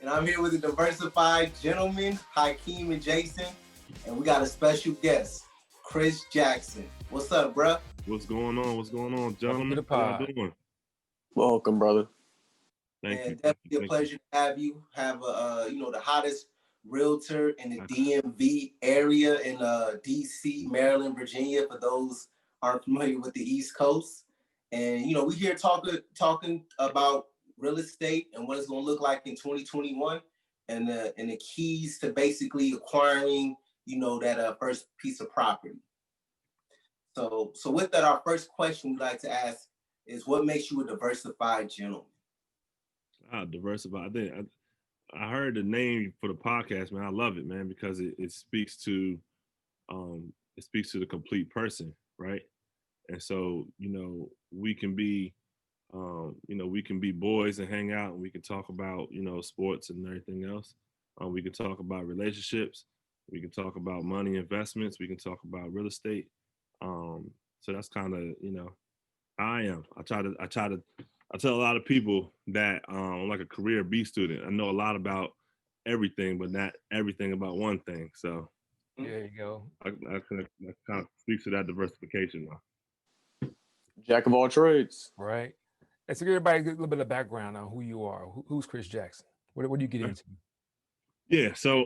And I'm here with the Diversified Gentlemen, Hakeem and Jason. And we got a special guest, Chris Jackson. What's up, bruh? What's going on? What's going on, gentlemen? How y'all doing? Welcome, brother. Thank you. Definitely a pleasure to have you. Have the hottest realtor in the DMV area in DC, Maryland, Virginia, for those aren't familiar with the East Coast. And we here talking about real estate and what it's going to look like in 2021 and the keys to basically acquiring that first piece of property. So with that, our first question we'd like to ask is, what makes you a diversified gentleman? Diversified. I heard the name for the podcast, man. I love it, man, because it speaks to the complete person, right? And so we can be boys and hang out, and we can talk about sports and everything else. We can talk about relationships. We can talk about money investments. We can talk about real estate. So that's kind of how I am. I tell a lot of people that I'm like a career B student. I know a lot about everything, but not everything about one thing. So there you go. I kind of speaks to that diversification now. Jack of all trades. Right. Let's give everybody a little bit of background on who you are. Who's Chris Jackson? What do you get into? Yeah, so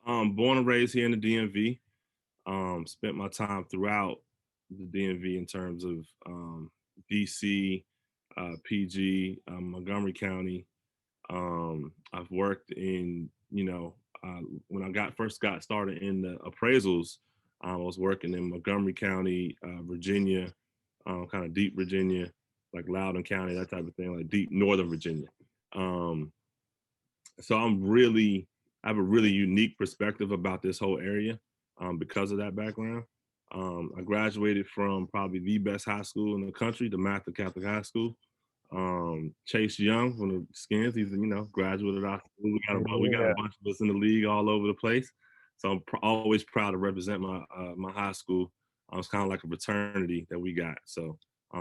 born and raised here in the DMV. Spent my time throughout the DMV in terms of DC, PG, Montgomery County. I've worked in, when I first got started in the appraisals, I was working in Montgomery County, Virginia, kind of deep Virginia, like Loudoun County, that type of thing, like deep Northern Virginia. So I have a really unique perspective about this whole area because of that background. I graduated from probably the best high school in the country, the Mather Catholic High School. Chase Young from the Skins, he's graduate of our school. We got a bunch of us in the league all over the place. So I'm always proud to represent my high school. It's kind of like a fraternity that we got. So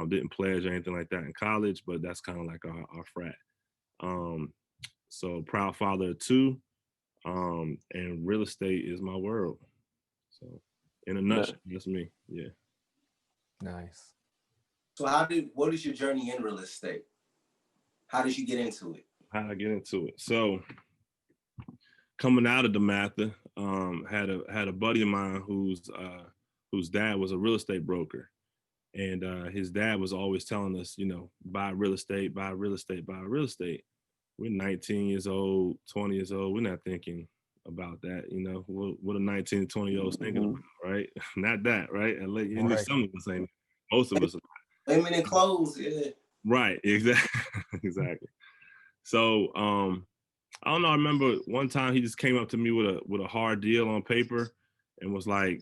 didn't pledge or anything like that in college, but that's kind of like our frat. So proud father of two, and real estate is my world. So in a nutshell, that's me. Yeah. Nice. So what is your journey in real estate? How did you get into it? How did I get into it? So coming out of the Mather, had a buddy of mine whose dad was a real estate broker. And his dad was always telling us, buy real estate, buy real estate, buy real estate. We're 19 years old, 20 years old. We're not thinking about that, what a 19 to 20-year-old's thinking about, right? Not that, right? At least some of us ain't. Most of us are. Women in clothes, yeah. Right, exactly. Exactly. So I don't know. I remember one time he just came up to me with a hard deal on paper and was like,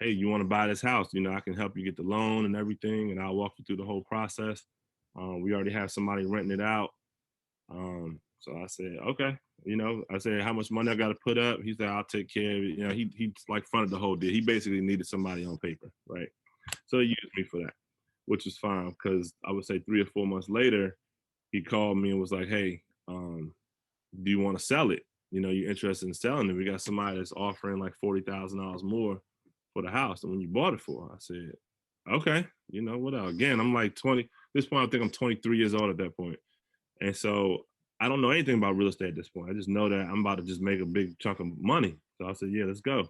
hey, you want to buy this house? I can help you get the loan and everything, and I'll walk you through the whole process. We already have somebody renting it out. So I said, okay. I said, how much money I got to put up? He said, I'll take care of it. He like fronted the whole deal. He basically needed somebody on paper, right? So he used me for that, which was fine, because I would say 3 or 4 months later, he called me and was like, hey, do you want to sell it? You interested in selling it? We got somebody that's offering like $40,000 more for the house than when you bought it for. I said, okay, what else? Again, I'm like 20. At this point, I think I'm 23 years old at that point. And so I don't know anything about real estate at this point. I just know that I'm about to just make a big chunk of money. So I said, yeah, let's go.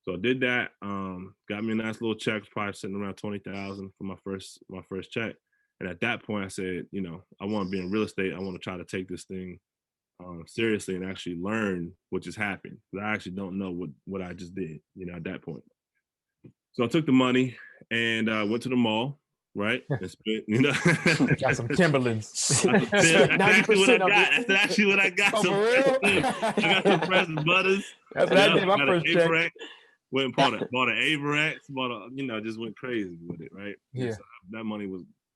So I did that. Got me a nice little check, probably sitting around $20,000 for my first check. And at that point, I said, I want to be in real estate. I want to try to take this thing seriously and actually learn what just happened. But I actually don't know what I just did, at that point. So I took the money and went to the mall, right? And spent, got some Timberlands. That's actually what I got. Oh, for real? I got some fresh butters. That's what I did my first check. Went and bought an Averex, just went crazy with it, right? Yeah. So that money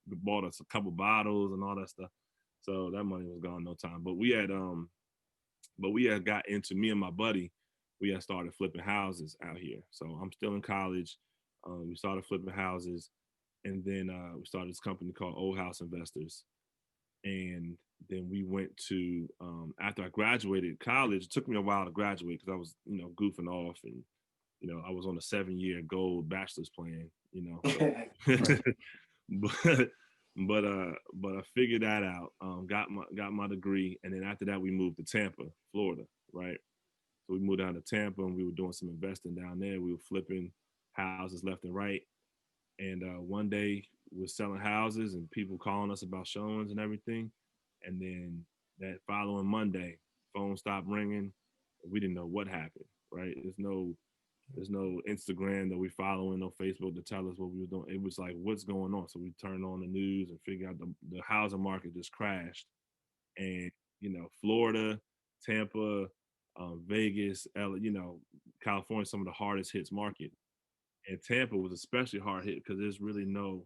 bought us a couple bottles and all that stuff. So that money was gone no time. But we had got into, me and my buddy, we had started flipping houses out here. So I'm still in college. We started flipping houses, and then we started this company called Old House Investors. And then we went to, after I graduated college, it took me a while to graduate because I was, goofing off, and, I was on a 7-year gold bachelor's plan, so. but but I figured that out. Got my degree, and then after that we moved to Tampa, Florida, right? So we moved down to Tampa, and we were doing some investing down there. We were flipping houses left and right, and one day we're selling houses and people calling us about showings and everything, and then that following Monday, phone stopped ringing. We didn't know what happened, right? There's no Instagram that we following, no Facebook to tell us what we were doing. It was like, what's going on? So we turned on the news and figured out the housing market just crashed. And, Florida, Tampa, Vegas, California, some of the hardest hits market. And Tampa was especially hard hit because there's really no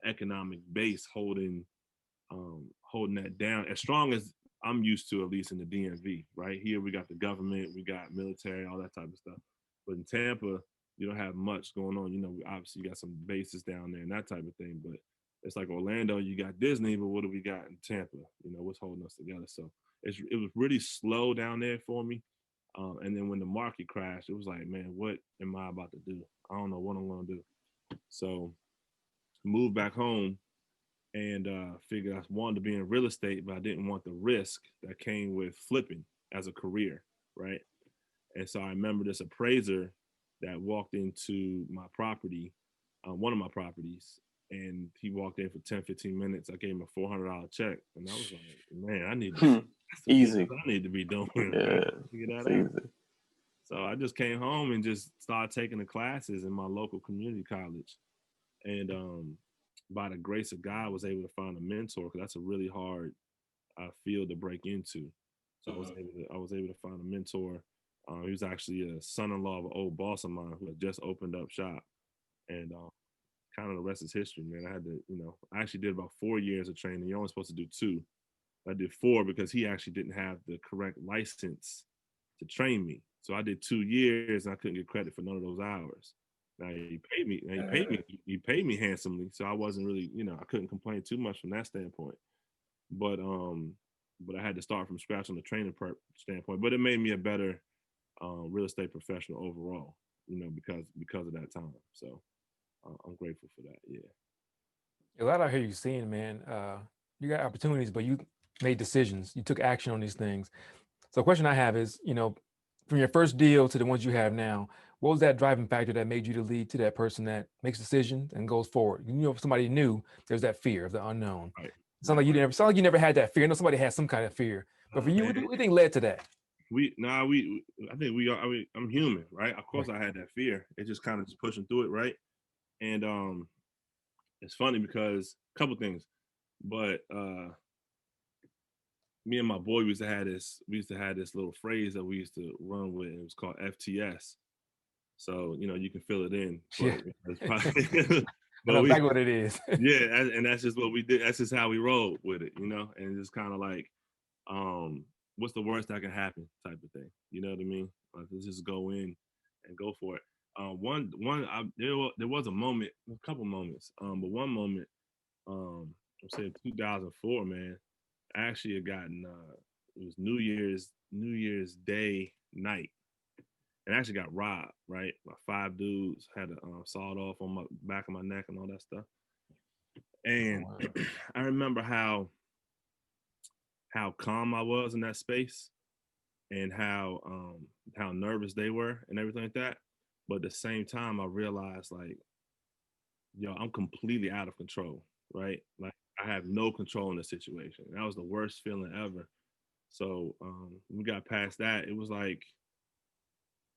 economic base holding that down as strong as I'm used to, at least in the DMV. Right here, we got the government, we got military, all that type of stuff. But in Tampa, you don't have much going on. Obviously you got some bases down there and that type of thing. But it's like Orlando, you got Disney, but what do we got in Tampa? What's holding us together? So it was really slow down there for me. And then when the market crashed, it was like, man, what am I about to do? I don't know what I'm going to do. So moved back home and figured I wanted to be in real estate, but I didn't want the risk that came with flipping as a career, right? And so I remember this appraiser that walked into my property, one of my properties, and he walked in for 10, 15 minutes. I gave him a $400 check. And I was like, man, I need to, easy. I need to be doing. Yeah, figure that out. Easy. So I just came home and just started taking the classes in my local community college. And by the grace of God, I was able to find a mentor, because that's a really hard field to break into. So I was able to find a mentor. He was actually a son-in-law of an old boss of mine who had just opened up shop, and kind of the rest is history, man. I had to, I actually did about 4 years of training. You're only supposed to do 2. I did 4 because he actually didn't have the correct license to train me. So I did 2 years and I couldn't get credit for none of those hours. Now he paid me handsomely. So I wasn't really, I couldn't complain too much from that standpoint. But I had to start from scratch on the training standpoint. But it made me a better real estate professional overall, because of that time. So I'm grateful for that. Yeah. A lot out here you're seeing, man. You got opportunities, but you made decisions. You took action on these things. So the question I have is, from your first deal to the ones you have now, what was that driving factor that made you to lead to that person that makes decisions and goes forward? If somebody knew, there's that fear of the unknown. Right. It sounds like you never had that fear. I know somebody had some kind of fear, but for you, what do you think led to that? I think we are. I'm human, right? Of course, right. I had that fear. It's just kind of just pushing through it, right? And it's funny because a couple things, but me and my boy we used to have this little phrase that we used to run with. It was called FTS. So you can fill it in. Yeah. But I know exactly what it is. Yeah, and that's just what we did. That's just how we rolled with it, and it's kind of like, what's the worst that can happen type of thing. You know what I mean? Like, let's just go in and go for it. There was a moment, a couple moments, but one moment, I'm saying 2004, man. I actually had gotten it was New Year's Day night, and I actually got robbed. Right, my 5 dudes had a sawed off on my back of my neck and all that stuff. And I remember how calm I was in that space, and how nervous they were and everything like that. But at the same time, I realized, like, I'm completely out of control, right? Like, I have no control in the situation. That was the worst feeling ever. So when we got past that, it was like,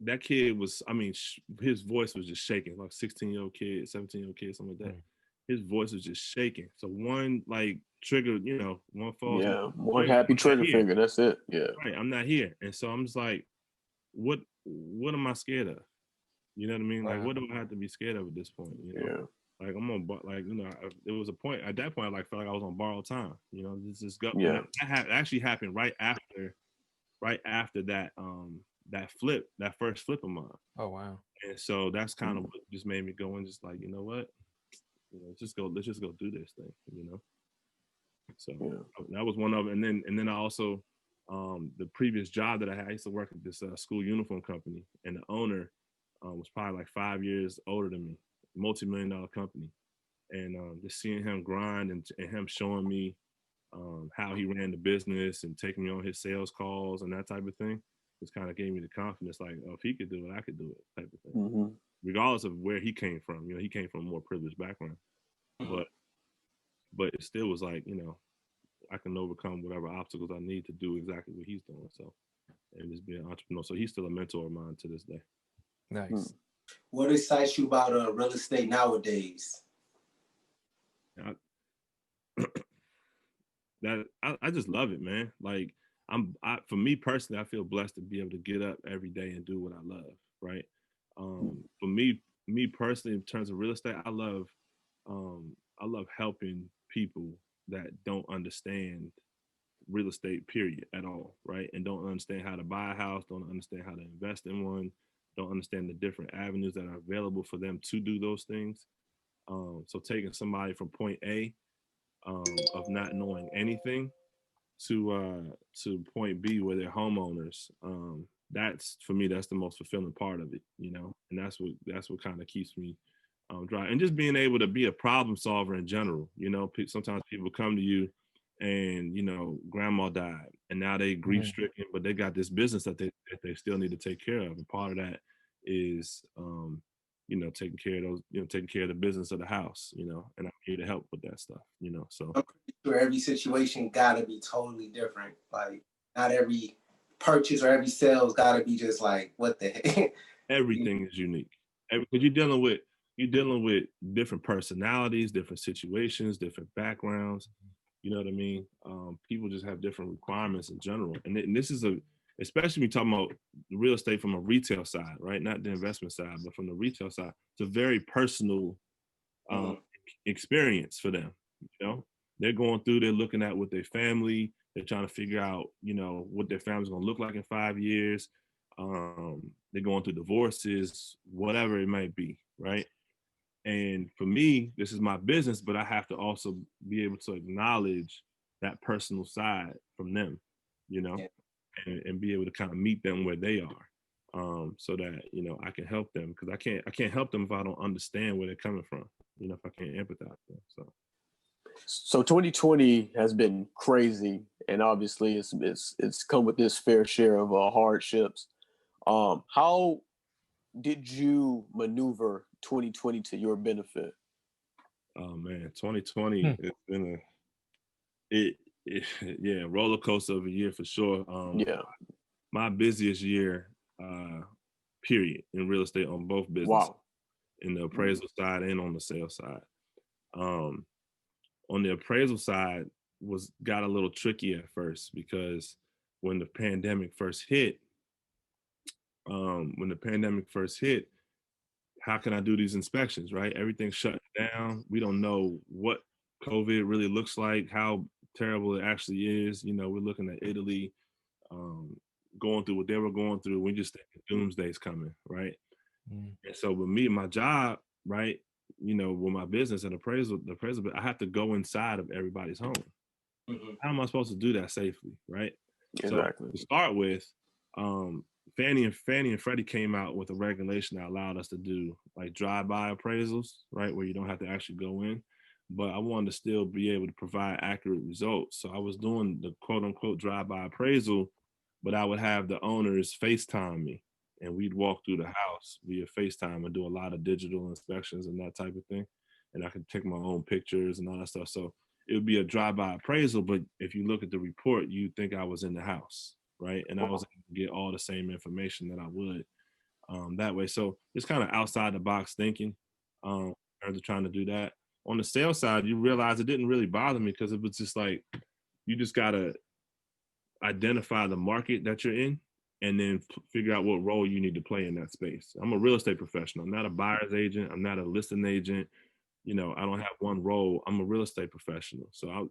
that kid was, his voice was just shaking, like 16-year-old kid, 17-year-old kid, something like that. His voice was just shaking. So one, like, trigger, one falls. Yeah, one happy trigger finger, that's it. Yeah. Right, I'm not here. And so I'm just like, what am I scared of? You know what I mean? Like, what do I have to be scared of at this point? Yeah. Like, I'm on, like, there was a point at that point, I felt like I was on borrowed time. This is gut. Yeah. That actually happened right after that that first flip of mine. Oh wow. And so that's kind of what just made me go and just like, you know what? Let's just go do this thing. So that was one of them. And then I also, the previous job that I had, I used to work at this school uniform company, and the owner was probably like 5 years older than me, multi-million-dollar company. And just seeing him grind and him showing me how he ran the business and taking me on his sales calls and that type of thing, just kind of gave me the confidence, like, oh, if he could do it, I could do it, type of thing. Mm-hmm. Regardless of where he came from, he came from a more privileged background, but it still was like, I can overcome whatever obstacles I need to do exactly what he's doing. So, and just be an entrepreneur. So he's still a mentor of mine to this day. Nice. What excites you about real estate nowadays? I just love it, man. Like for me personally, I feel blessed to be able to get up every day and do what I love. Right. For me personally, in terms of real estate, I love helping people that don't understand real estate period at all, right? And don't understand how to buy a house, don't understand how to invest in one, don't understand the different avenues that are available for them to do those things. So taking somebody from point A of not knowing anything to point B where they're homeowners, that's, for me, that's the most fulfilling part of it, and that's what kind of keeps me dry. And just being able to be a problem solver in general. Sometimes people come to you and grandma died and now they grief stricken, but they got this business that they still need to take care of, and part of that is taking care of those, taking care of the business of the house, and I'm here to help with that stuff, so I'm pretty sure every situation gotta be totally different. Like, not every purchase or every sale's gotta be just like, what the heck? Everything is unique, because you're dealing with different personalities, different situations, different backgrounds. You know what I mean? People just have different requirements in general. And this is especially when talking about real estate from a retail side, right? Not the investment side, but from the retail side. It's a very personal experience for them. They're going through, they're looking at with their family, they're trying to figure out, what their family's going to look like in 5 years. They're going through divorces, whatever it might be, right? And for me, this is my business, but I have to also be able to acknowledge that personal side from them, and be able to kind of meet them where they are, so that, I can help them, because I can't help them if I don't understand where they're coming from, if I can't empathize with them. So 2020 has been crazy, and obviously it's come with this fair share of hardships. How did you maneuver 2020 to your benefit? Oh man, 2020 it's been a roller coaster of a year for sure. My busiest year, period, in real estate on both businesses, in the appraisal side and on the sales side. On the appraisal side got a little tricky at first, because when the pandemic first hit, how can I do these inspections, right? Everything's shut down. We don't know what COVID really looks like, how terrible it actually is. We're looking at Italy going through what they were going through. We just think doomsday's coming, right? And so with me and my job, right, with my business and appraisal, I have to go inside of everybody's home. How am I supposed to do that safely, right? Exactly. So to start with, Fannie and Freddie came out with a regulation that allowed us to do like drive-by appraisals, right, where you don't have to actually go in. But I wanted to still be able to provide accurate results. So I was doing the quote-unquote drive-by appraisal, but I would have the owners FaceTime me, and we'd walk through the house via FaceTime and do a lot of digital inspections and that type of thing. And I could take my own pictures and all that stuff. So it would be a drive-by appraisal, but if you look at the report, you'd think I was in the house, right? And I was able to get all the same information that I would that way. So it's kind of outside the box thinking in terms of trying to do that. On the sales side, you realize it didn't really bother me, because it was just like, you just got to identify the market that you're in and then figure out what role you need to play in that space. I'm a real estate professional. I'm not a buyer's agent. I'm not a listing agent. I don't have one role. I'm a real estate professional. So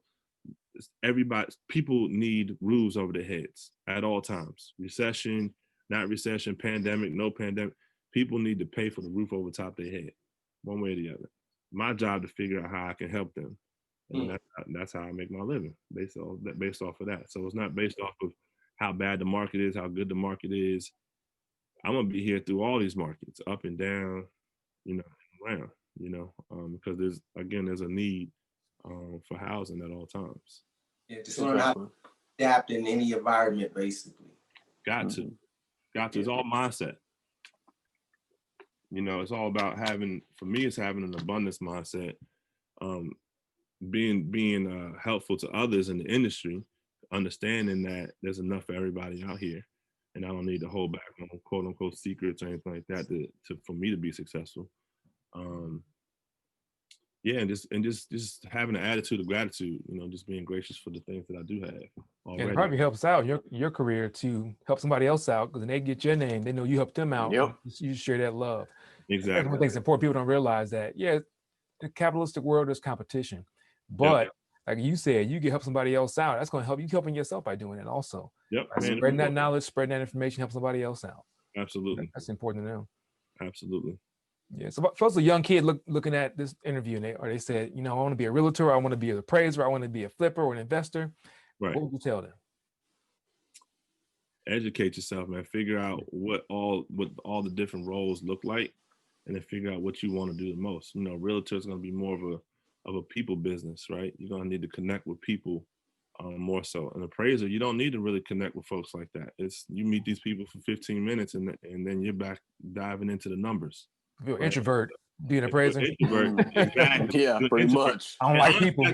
people need roofs over their heads at all times. Recession, not recession, pandemic, no pandemic. People need to pay for the roof over top of their head, one way or the other. My job to figure out how I can help them and that's how I make my living based off of that. So it's not based off of how bad the market is, how good the market is. I'm gonna be here through all these markets, up and down, around, because there's a need for housing at all times. Yeah, just learn how to adapt in any environment, basically. Got to. It's all mindset. It's all about for me, it's having an abundance mindset, being helpful to others in the industry, understanding that there's enough for everybody out here, and I don't need to hold back on quote unquote secrets or anything like that for me to be successful. And just having an attitude of gratitude, just being gracious for the things that I do have already. And it probably helps out your career to help somebody else out, because when they get your name, they know you helped them out. Yep. You share that love. Exactly. That's one thing that's important. People don't realize that, the capitalistic world is competition. But like you said, you can help somebody else out. That's going to help you helping yourself by doing it also. Yep. Spreading that knowledge, spreading that information, help somebody else out. Absolutely. That's important to know. Absolutely. Yeah. So suppose a young kid looking at this interview and they said, I want to be a realtor, I want to be an appraiser, I want to be a flipper or an investor. Right. What would you tell them? Educate yourself, man. Figure out what all the different roles look like, and then figure out what you want to do the most. Realtor is going to be more of a people business, right? You're going to need to connect with people more so. An appraiser, you don't need to really connect with folks like that. You meet these people for 15 minutes and then you're back diving into the numbers. If you're an introvert, be an appraiser. Introvert, exactly. Yeah, pretty much. I don't like people.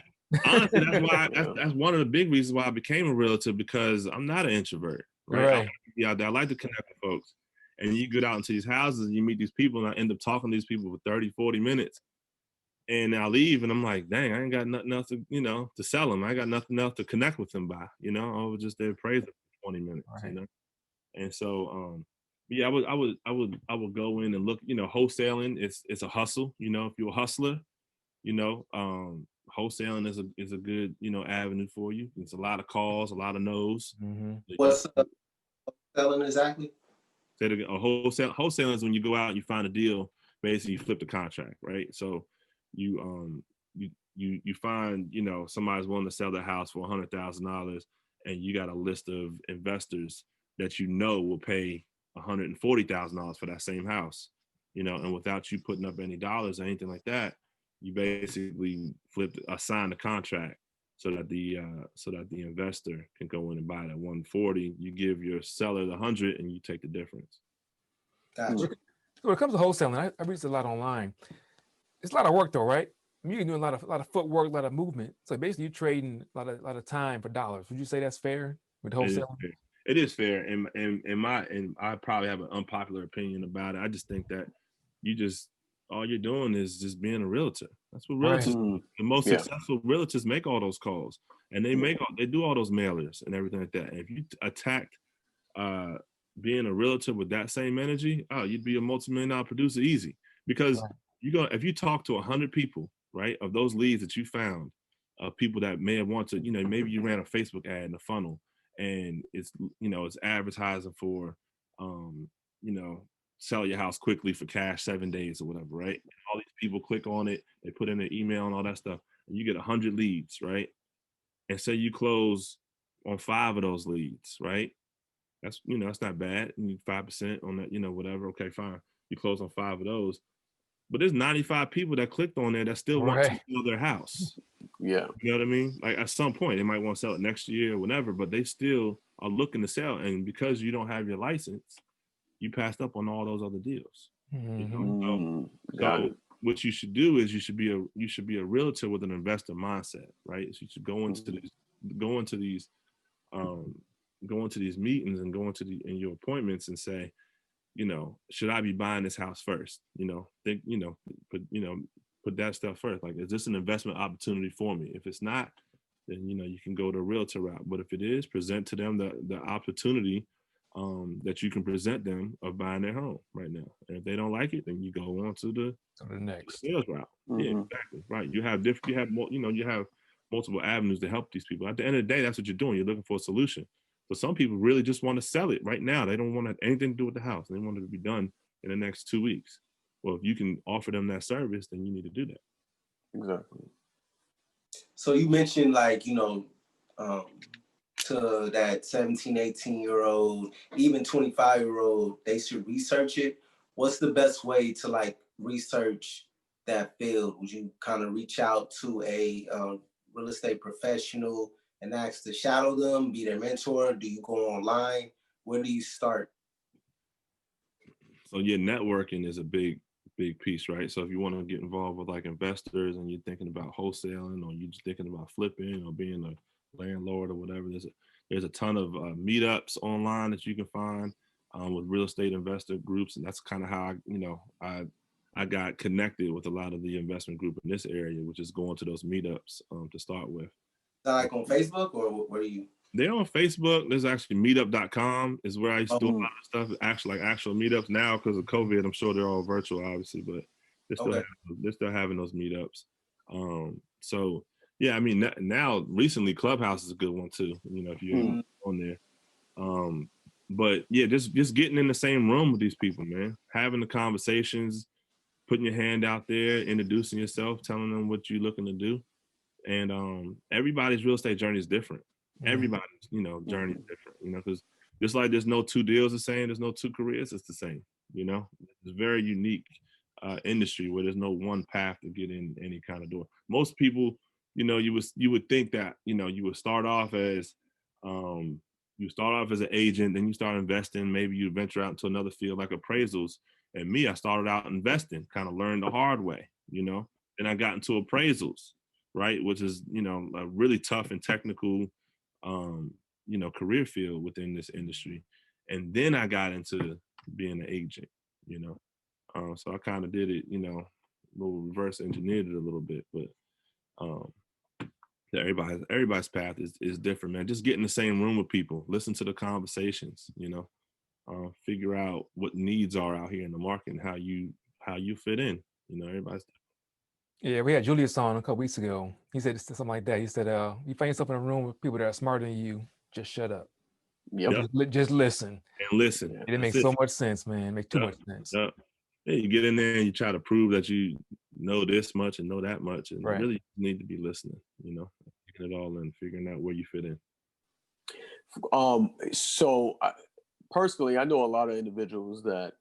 Honestly, that's one of the big reasons why I became a realtor, because I'm not an introvert, right? I like to connect with folks. And you get out into these houses and you meet these people, and I end up talking to these people for 30, 40 minutes. And I leave and I'm like, dang, I ain't got nothing else to, to sell them. I got nothing else to connect with them by, I was just there praising for 20 minutes, And so, I would go in and look, wholesaling, it's a hustle, if you're a hustler, wholesaling is a good, avenue for you. It's a lot of calls, a lot of no's. Mm-hmm. What's selling exactly? Wholesaling is when you go out and you find a deal, basically you flip the contract, right? So you find, somebody's willing to sell their house for $100,000, and you got a list of investors that will pay $140,000 for that same house, and without you putting up any dollars or anything like that, you basically assign the contract so that the investor can go in and buy that 140. You give your seller the 100 and you take the difference. Gotcha. When it comes to wholesaling, I read a lot online. It's a lot of work though, right? You can do a lot of footwork, a lot of movement. So basically, you're trading a lot of time for dollars. Would you say that's fair with wholesaling? It is fair, and I probably have an unpopular opinion about it. I just think that all you're doing is just being a realtor. That's what realtors do. The most successful realtors make all those calls, and they do all those mailers and everything like that. And if you attacked being a realtor with that same energy, you'd be a multi-million-dollar producer easy. Because if you talk to 100 people, right, of those leads that you found, people that may have wanted, maybe you ran a Facebook ad in a funnel, and it's advertising for, sell your house quickly for cash 7 days or whatever, right? And all these people click on it, they put in their email and all that stuff, and you get 100 leads, right? And say you close on 5 of those leads, right? That's that's not bad. You need 5% on that, whatever. Okay, fine. You close on 5 of those, but there's 95 people that clicked on there that still want to sell their house. Yeah. You know what I mean? Like at some point they might want to sell it next year or whatever, but they still are looking to sell. And because you don't have your license, you passed up on all those other deals. So what you should do is you should be a realtor with an investor mindset, right? So you should go into these meetings and go into your appointments and say, should I be buying this house first? Put that stuff first. Like, is this an investment opportunity for me? If it's not, then you can go the realtor route. But if it is, present to them the opportunity that you can present them of buying their home right now. And if they don't like it, then you go on to the next sales route. Yeah, exactly. Right. You have multiple avenues to help these people. At the end of the day, that's what you're doing. You're looking for a solution. But some people really just want to sell it right now. They don't want anything to do with the house. They want it to be done in the next 2 weeks. Well, if you can offer them that service, then you need to do that. Exactly. So you mentioned like, to that 17, 18-year-old, even 25-year-old, they should research it. What's the best way to like research that field? Would you kind of reach out to a real estate professional and ask to shadow them, be their mentor? Do you go online? Where do you start? So yeah, networking is a big piece, right? So if you want to get involved with like investors and you're thinking about wholesaling, or you're just thinking about flipping or being a landlord or whatever, there's a ton of meetups online that you can find with real estate investor groups, and that's kind of how I got connected with a lot of the investment group in this area, which is going to those meetups to start with. Is that like on Facebook, or where are you? They're on Facebook. There's actually meetup.com is where I used to do a lot of stuff, actually like actual meetups. Now because of COVID, I'm sure they're all virtual, obviously, but they're still having those meetups. So yeah, I mean now recently Clubhouse is a good one too. If you're on there. But yeah, just getting in the same room with these people, man, having the conversations, putting your hand out there, introducing yourself, telling them what you're looking to do. And everybody's real estate journey is different. Everybody's, journey is different, because just like there's no two deals the same, there's no two careers, it's the same, It's a very unique industry where there's no one path to get in any kind of door. Most people, you would think that, you would start off as an agent, then you start investing, maybe you venture out into another field like appraisals. And me, I started out investing, kind of learned the hard way, Then I got into appraisals, right? Which is, a really tough and technical, career field within this industry. And then I got into being an agent, so I kind of did it, little reverse engineered it a little bit, but everybody's path is different, man. Just get in the same room with people, listen to the conversations, figure out what needs are out here in the market and how you fit in, everybody's. Yeah, we had Julius on a couple weeks ago. He said something like that. He said, you find yourself in a room with people that are smarter than you, just shut up. Yep. Just listen. And listen. It makes so much sense, man. It makes too much sense. Yeah, you get in there and you try to prove that you know this much and know that much, and really you need to be listening, taking it all in, figuring out where you fit in. So personally, I know a lot of individuals that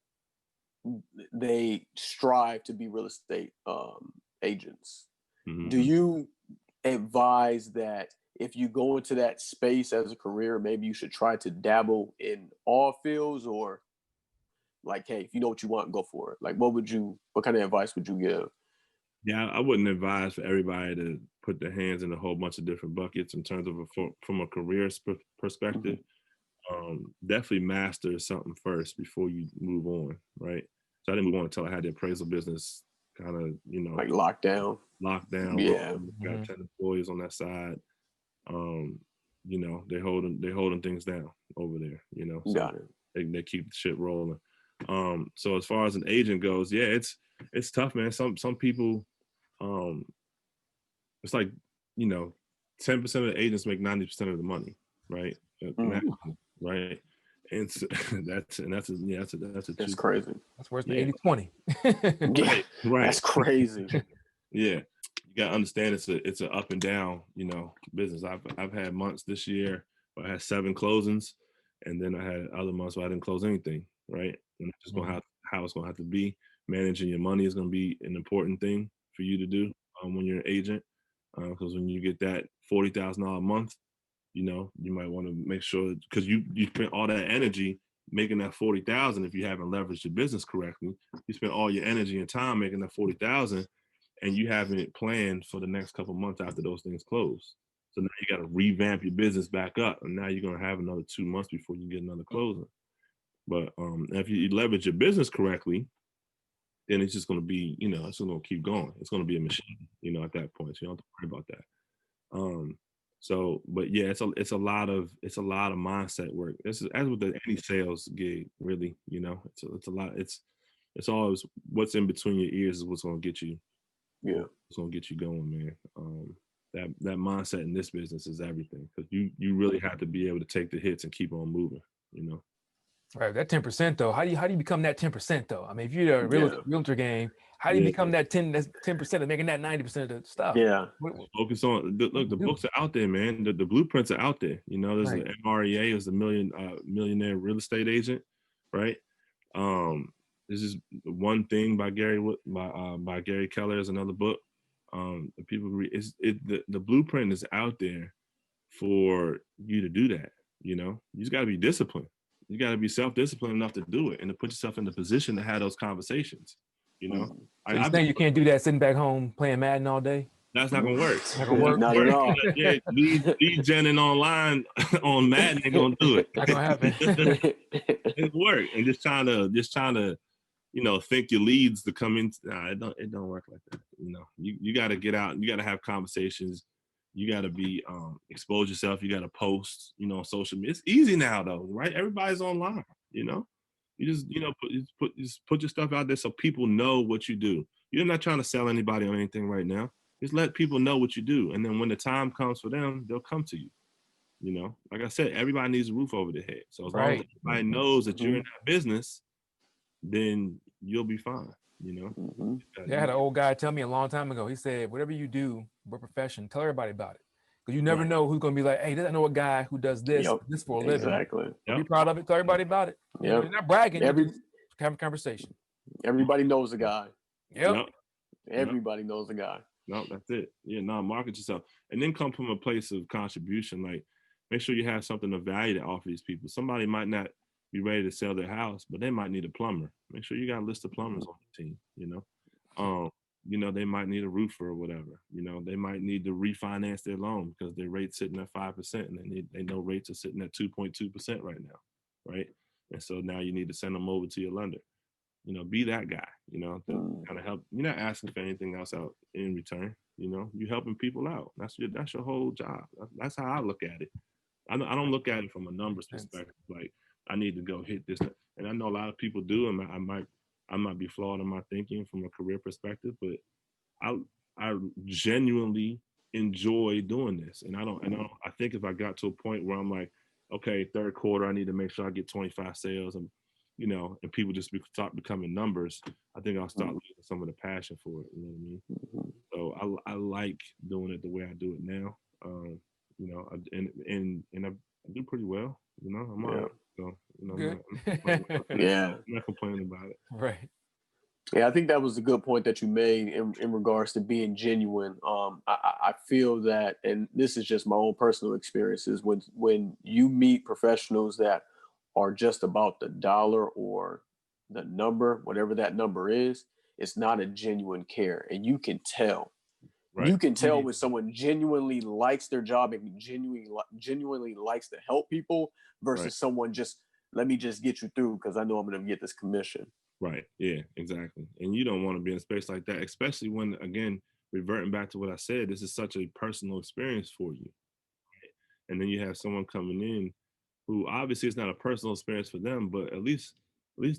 they strive to be real estate agents. Mm-hmm. Do you advise that if you go into that space as a career, maybe you should try to dabble in all fields, or like, hey, if you know what you want, go for it? Like, what kind of advice would you give? Yeah, I wouldn't advise for everybody to put their hands in a whole bunch of different buckets in terms of from a career perspective. Mm-hmm. Definitely master something first before you move on, right? So I didn't want to tell I had the appraisal business kind of, like locked down. Yeah. Got 10 employees on that side. They're holding things down over there, So got it. They keep the shit rolling. So as far as an agent goes, yeah, it's tough, man. Some people, it's like, 10% of the agents make 90% of the money, right? Right. And so that's crazy. That's worse than 80-20. Right. That's crazy. Yeah. You gotta understand it's a up and down, business. I've had months this year where I had 7 closings, and then I had other months where I didn't close anything, right? And it's just gonna have how it's gonna have to be. Managing your money is gonna be an important thing for you to do when you're an agent, because when you get that $40,000 a month, you might want to make sure, because you spent all that energy making that 40,000. If you haven't leveraged your business correctly, you spent all your energy and time making that 40,000, and you haven't planned for the next couple of months after those things close. So now you got to revamp your business back up, and now you're gonna have another 2 months before you get another closing. But if you leverage your business correctly, then it's just gonna be, it's just gonna keep going. It's gonna be a machine, at that point. So you don't have to worry about that. So, but yeah, it's a lot of mindset work. This is as with any sales gig, really. It's a lot. It's always what's in between your ears is what's gonna get you. Yeah, it's gonna get you going, man. That mindset in this business is everything, because you really have to be able to take the hits and keep on moving. Right, that 10% though. How do you become that 10% though? I mean, if you're a realtor game, How do you become that 10% of making that 90% of the stuff? Yeah. Focus on look. The books are out there, man. The blueprints are out there. You know, there's the MREA, is the millionaire real estate agent, right? This is One Thing by by Gary Keller is another book. The people read the blueprint is out there for you to do that. You know, you just got to be disciplined. You got to be self-disciplined enough to do it and to put yourself in the position to have those conversations. You know, so you think you can't do that sitting back home playing Madden all day? That's not gonna work. Not gonna work. Not at all. Yeah, lead genning online on Madden ain't gonna do it. Not gonna happen. It work. And just trying to, you know, think your leads to come in. Nah, it don't work like that. You know, you got to get out. You got to have conversations. You got to be expose yourself. You got to post. You know, on social media. It's easy now though, right? Everybody's online. You know, you just put your stuff out there so people know what you do. You're not trying to sell anybody on anything right now. Just let people know what you do, and then when the time comes for them, they'll come to you. You know, like I said, everybody needs a roof over their head. So as long as everybody knows that you're in that business, then you'll be fine. You know. Yeah, I had an old guy tell me a long time ago. He said, "Whatever you do, we're profession. Tell everybody about it, because you never know who's going to be like, hey, I know a guy who does this for a living. Exactly. Be proud of it. Tell everybody about it. Yeah, you're not bragging. Just have a conversation. Everybody knows a guy. Yep. Everybody knows a guy. No, that's it. Yeah, no, market yourself. And then come from a place of contribution. Like, make sure you have something of value to offer these people. Somebody might not be ready to sell their house, but they might need a plumber. Make sure you got a list of plumbers on the team, you know. You know, they might need a roofer or whatever. You know, they might need to refinance their loan because their rate's sitting at 5% and they know rates are sitting at 2.2% right now, right? And so now you need to send them over to your lender. You know, be that guy, you know, to kind of help. You're not asking for anything else out in return. You know, you're helping people out. That's your whole job. That's how I look at it. I don't look at it from a numbers perspective. Like, I need to go hit this. And I know a lot of people do, and I might be flawed in my thinking from a career perspective, but I genuinely enjoy doing this. And I think if I got to a point where I'm like, okay, third quarter, I need to make sure I get 25 sales, and you know, and people just start becoming numbers, I think I'll start losing some of the passion for it. You know what I mean? So I like doing it the way I do it now. You know, and I do pretty well. You know, I'm all right. So, you know, I'm not complaining about it. Right. Yeah, I think that was a good point that you made in regards to being genuine. I feel that, and this is just my own personal experiences, when you meet professionals that are just about the dollar or the number, whatever that number is, it's not a genuine care. And you can tell. Right. You can tell when someone genuinely likes their job and genuinely likes to help people versus someone just, let me just get you through because I know I'm going to get this commission. Right. Yeah, exactly. And you don't want to be in a space like that, especially when, again, reverting back to what I said, this is such a personal experience for you. Right? And then you have someone coming in who obviously it's not a personal experience for them, but at least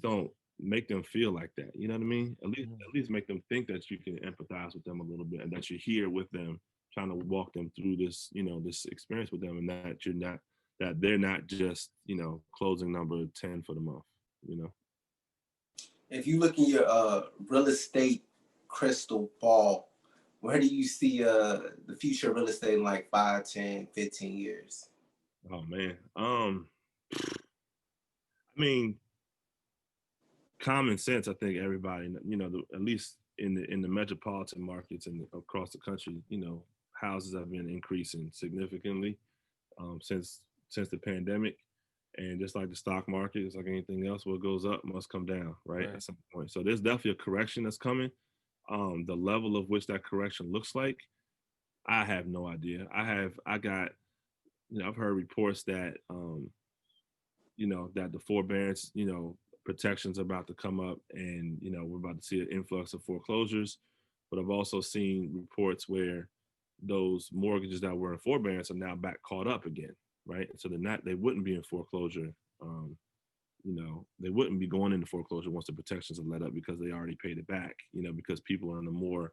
don't make them feel like that. You know what I mean? At least make them think that you can empathize with them a little bit and that you're here with them, trying to walk them through this, you know, this experience with them, and that they're not just, you know, closing number 10 for the month, you know. If you look in your real estate crystal ball, where do you see the future of real estate in like 5, 10, 15 years? Oh man. I mean, common sense, I think everybody, you know, at least in the metropolitan markets and across the country, you know, houses have been increasing significantly since the pandemic. And just like the stock market, it's like anything else, what goes up must come down, right? At some point. So there's definitely a correction that's coming. The level of which that correction looks like, I have no idea. I've heard reports that, you know, that the forbearance, you know, protections are about to come up, and, you know, we're about to see an influx of foreclosures. But I've also seen reports where those mortgages that were in forbearance are now back caught up again, right? So they wouldn't be in foreclosure. You know, they wouldn't be going into foreclosure once the protections are let up because they already paid it back, you know, because people are in a more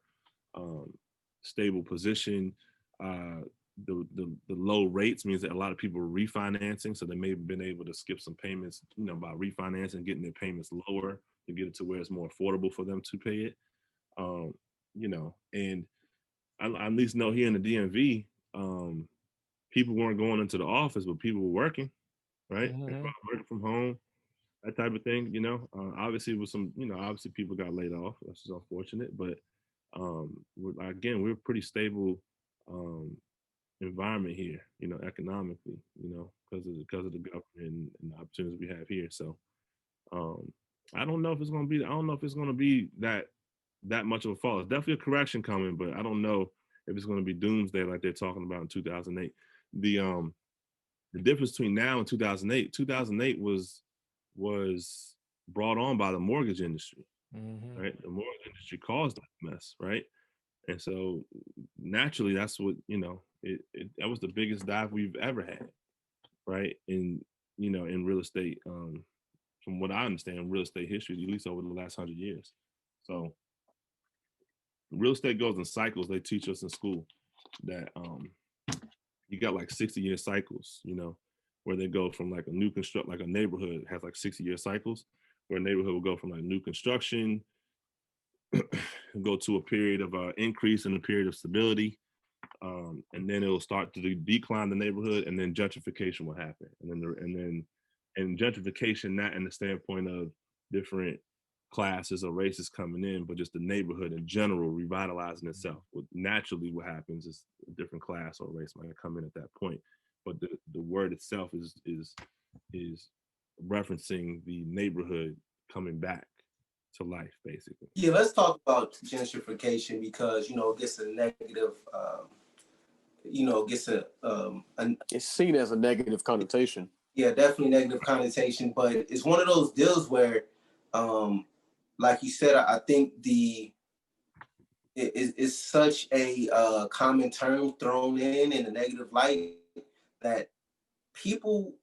stable position. The low rates means that a lot of people are refinancing, so they may have been able to skip some payments, you know, by refinancing, getting their payments lower to get it to where it's more affordable for them to pay it. You know, and I at least know here in the DMV, people weren't going into the office, but people were working, right? Working from home, that type of thing, you know. Obviously, with some, you know, obviously people got laid off. That's just unfortunate, but we're a pretty stable environment here, you know, economically, you know, because of the government and the opportunities we have here. So I don't know if it's going to be that much of a fall. It's definitely a correction coming, but I don't know if it's going to be doomsday like they're talking about in 2008. The difference between now and 2008 was brought on by the mortgage industry, right? The mortgage industry caused that mess, right? And so naturally, that's what, you know, that was the biggest dive we've ever had, right? In, you know, in real estate, from what I understand, real estate history, at least over the last 100 years. So real estate goes in cycles. They teach us in school that you got like 60-year cycles, you know, where they go from like a new construct, like a neighborhood has like 60-year cycles, where a neighborhood will go from like new construction, go to a period of increase and a period of stability, and then it'll start to decline the neighborhood, and then gentrification will happen, and gentrification not in the standpoint of different classes or races coming in, but just the neighborhood in general revitalizing itself. Naturally, what happens is a different class or race might come in at that point, but the word itself is referencing the neighborhood coming back to life, basically. Yeah, let's talk about gentrification because, you know, it gets a negative, it's seen as a negative connotation. Yeah, definitely negative connotation, but it's one of those deals where, like you said, I think it's such a common term thrown in a negative light that people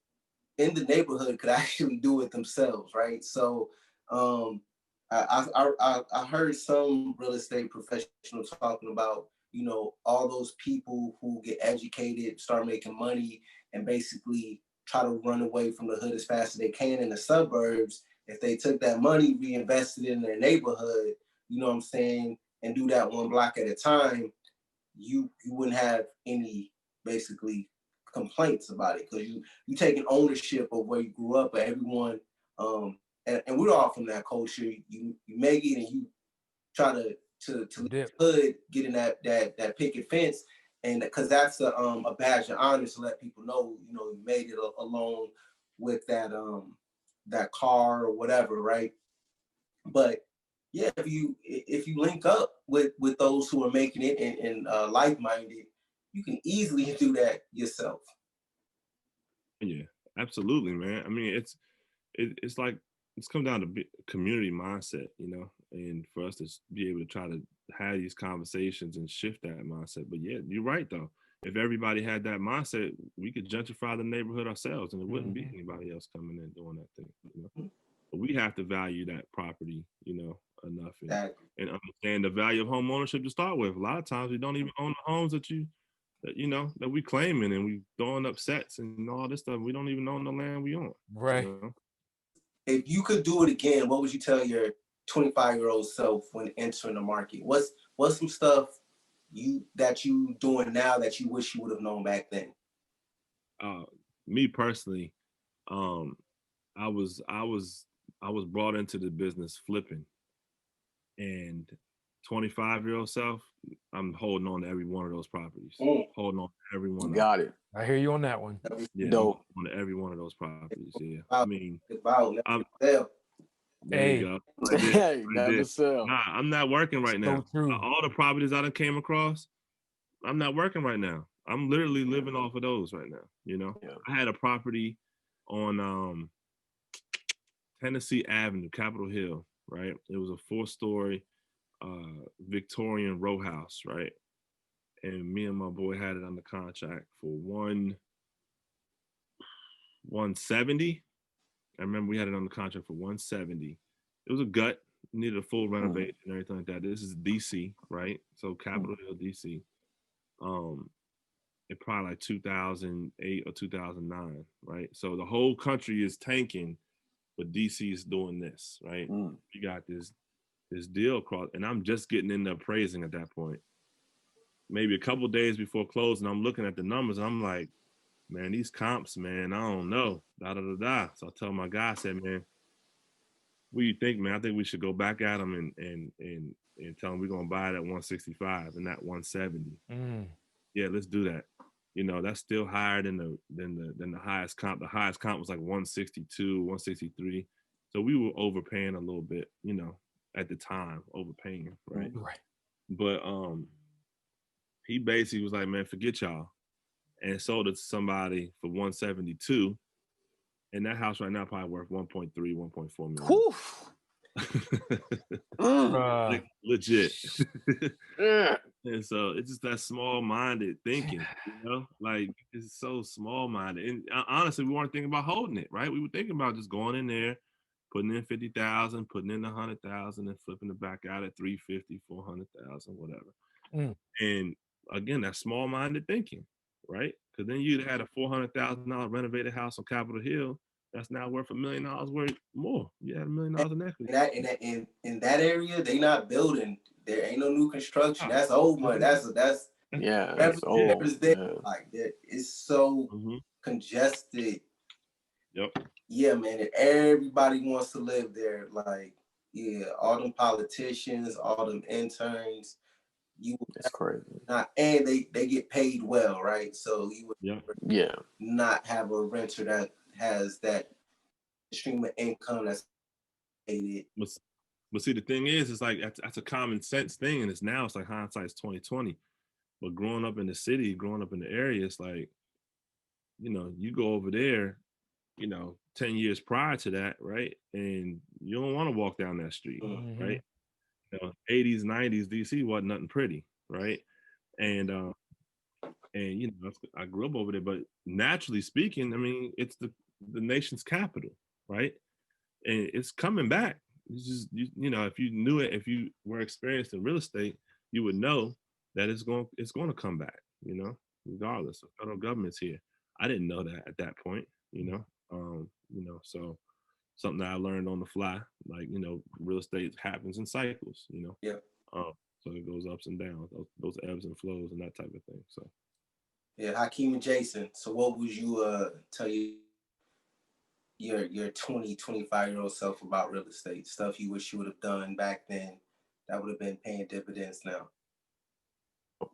in the neighborhood could actually do it themselves, right? So I heard some real estate professionals talking about, you know, all those people who get educated, start making money, and basically try to run away from the hood as fast as they can in the suburbs. If they took that money, reinvested in their neighborhood, you know what I'm saying, and do that one block at a time, you wouldn't have any basically complaints about it because you taking ownership of where you grew up. But everyone, and we're all from that culture. You make it and you try to hood getting that picket fence, and because that's a badge of honor to let people know, you know, you made it alone with that car or whatever, right? But yeah, if you link up with those who are making it and like-minded, you can easily do that yourself. Yeah, absolutely, man. I mean, it's like it's come down to community mindset, you know, and for us to be able to try to have these conversations and shift that mindset. But yeah, you're right though. If everybody had that mindset, we could gentrify the neighborhood ourselves, and it wouldn't be anybody else coming in doing that thing, you know. But we have to value that property, you know, enough and understand the value of home ownership to start with. A lot of times we don't even own the homes that that we claiming, and we throwing up sets and all this stuff. We don't even own the land we own. Right. You know? If you could do it again, what would you tell your 25-year-old self when entering the market? What's some stuff that you doing now that you wish you would have known back then? Me personally, I was brought into the business flipping, and 25-year-old self, I'm holding on to every one of those properties. Holding on to every one. Got it. I hear you on that one. Yeah, dope. On to every one of those properties. Yeah, Wow. I mean, there you go. Hey, never sell. Nah, I'm not working right now. So true. All the properties I done came across, I'm not working right now. I'm literally living off of those right now. You know, I had a property on Tennessee Avenue, Capitol Hill, right? It was a 4-story Victorian row house, right? And me and my boy had it under contract for 170. I remember we had it on the contract for 170. It was a gut, needed a full renovation and everything like that. This is DC, right? So Capitol Hill, DC. It probably like 2008 or 2009, right? So the whole country is tanking, but DC is doing this, right? You got this this deal across, and I'm just getting into appraising at that point. Maybe a couple days before closing, I'm looking at the numbers, and I'm like, man, these comps, man, I don't know. Da da da da. So I tell my guy, I said, man, what do you think, man? I think we should go back at them and tell them we're gonna buy it at 165 and not 170. Yeah, let's do that. You know, that's still higher than the highest comp. The highest comp was like 162, 163. So we were overpaying a little bit, you know, at the time, overpaying, right? Right. But he basically was like, man, forget y'all, and sold it to somebody for 172. And that house right now probably worth 1.3, 1.4 million. Like, legit. And so it's just that small-minded thinking, you know, like it's so small-minded. And honestly, we weren't thinking about holding it, right? We were thinking about just going in there, putting in 50,000, putting in 100,000, and flipping it back out at 350, 400,000, whatever. And again, that small-minded thinking, right? Because then you'd had a $400,000 renovated house on Capitol Hill that's now worth $1 million worth more. You had $1 million in equity. In that area, they not building. There ain't no new construction. That's old money. That's that's old. Like that, it's so congested. Yep. Yeah, man. And everybody wants to live there. Like, yeah, all them politicians, all them interns. That's crazy. And they get paid well, right? So you would not have a renter that has that stream of income that's paid. But see, the thing is, it's like that's a common sense thing, and it's like hindsight's 2020. But growing up in the city, growing up in the area, it's like, you know, you go over there, you know, 10 years prior to that, right? And you don't want to walk down that street, right? You know, 80s, 90s, DC wasn't nothing pretty, right? And you know, I grew up over there, but naturally speaking, I mean, it's the nation's capital, right? And it's coming back. It's just, you know, if you knew it, if you were experienced in real estate, you would know that it's going to come back, you know, regardless. The federal government's here. I didn't know that at that point, you know. So something that I learned on the fly, like, you know, real estate happens in cycles, you know. Yeah. So it goes ups and downs, those ebbs and flows and that type of thing. So yeah, Hakeem and Jason. So what would you tell your 20, 25-year-old self about real estate? Stuff you wish you would have done back then that would have been paying dividends now?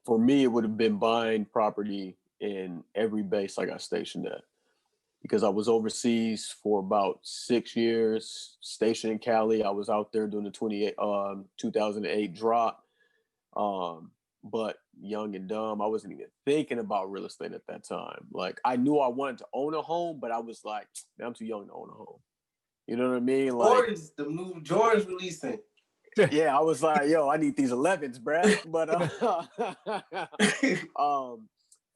For me, it would have been buying property in every base I got stationed at, because I was overseas for about 6 years, stationed in Cali. I was out there doing the 2008 drop. But young and dumb, I wasn't even thinking about real estate at that time. Like, I knew I wanted to own a home, but I was like, man, I'm too young to own a home. You know what I mean? Like, the new Jordans releasing. Yeah, I was like, yo, I need these 11s, bruh. But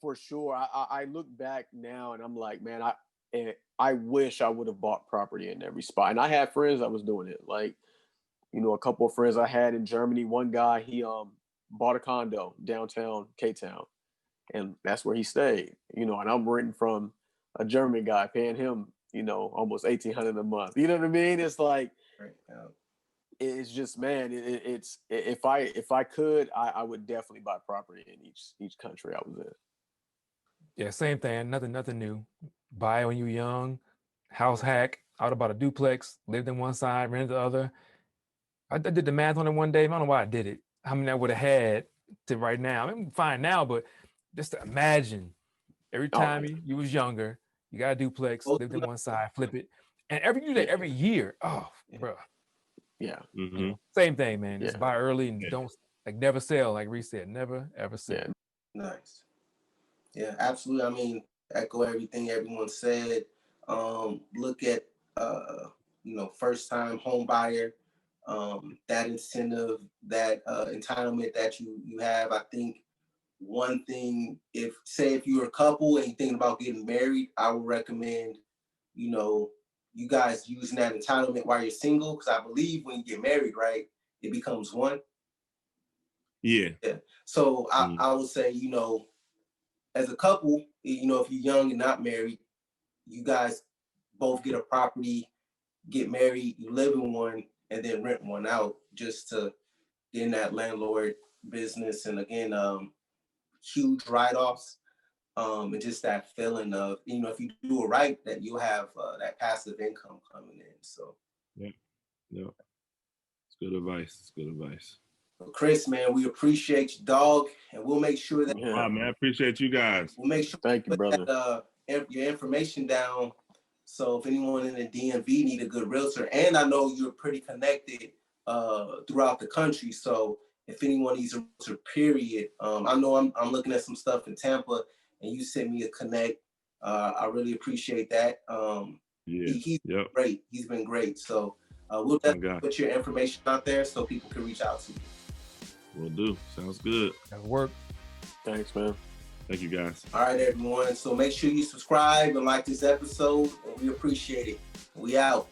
for sure, I look back now and I'm like, man, I wish I would have bought property in every spot. And I had friends that was doing it. Like, you know, a couple of friends I had in Germany. One guy, he bought a condo downtown K-Town, and that's where he stayed. You know, and I'm renting from a German guy, paying him, you know, almost $1,800 a month. You know what I mean? It's like, it's just, man, it's if I could, I would definitely buy property in each country I was in. Yeah, same thing. Nothing new. Buy when you're young, house hack. I would have bought a duplex, lived in one side, rented the other. I did the math on it one day. I don't know why I did it. How many I would have had to right now. I'm fine now, but just to imagine every time you was younger, you got a duplex, lived in one side, flip it. And every year. Oh, bro. Yeah. Mm-hmm. You know, same thing, man. Just buy early and don't, like, never sell, like Reese said. Never, ever sell. Yeah. Nice. Yeah, absolutely. I mean, echo everything everyone said. Look at, first time home buyer, that incentive, that entitlement that you have. I think one thing, if you're a couple and you're thinking about getting married, I would recommend, you guys using that entitlement while you're single, because I believe when you get married, right, it becomes one. Yeah. So I would say, as a couple, if you're young and not married, you guys both get a property, get married, you live in one, and then rent one out. just to get in that landlord business. And again, huge write-offs, and just that feeling of, if you do it right, that you have that passive income coming in. So yeah, it's good advice. It's good advice. well, Chris, man, we appreciate you, dog, and we'll make sure that Wow, man, I appreciate you guys. we'll make sure Thank you, brother. that, your information down. So if anyone in the DMV need a good realtor, and I know you're pretty connected throughout the country, so if anyone needs a realtor, period, I know I'm looking at some stuff in Tampa, and you sent me a connect. I really appreciate that. He's great. He's been great. So we'll definitely put your information out there so people can reach out to you. Will do. Sounds good. That'll work. Thanks, man. Thank you, guys. All right, everyone. So make sure you subscribe and like this episode, and we appreciate it. We out.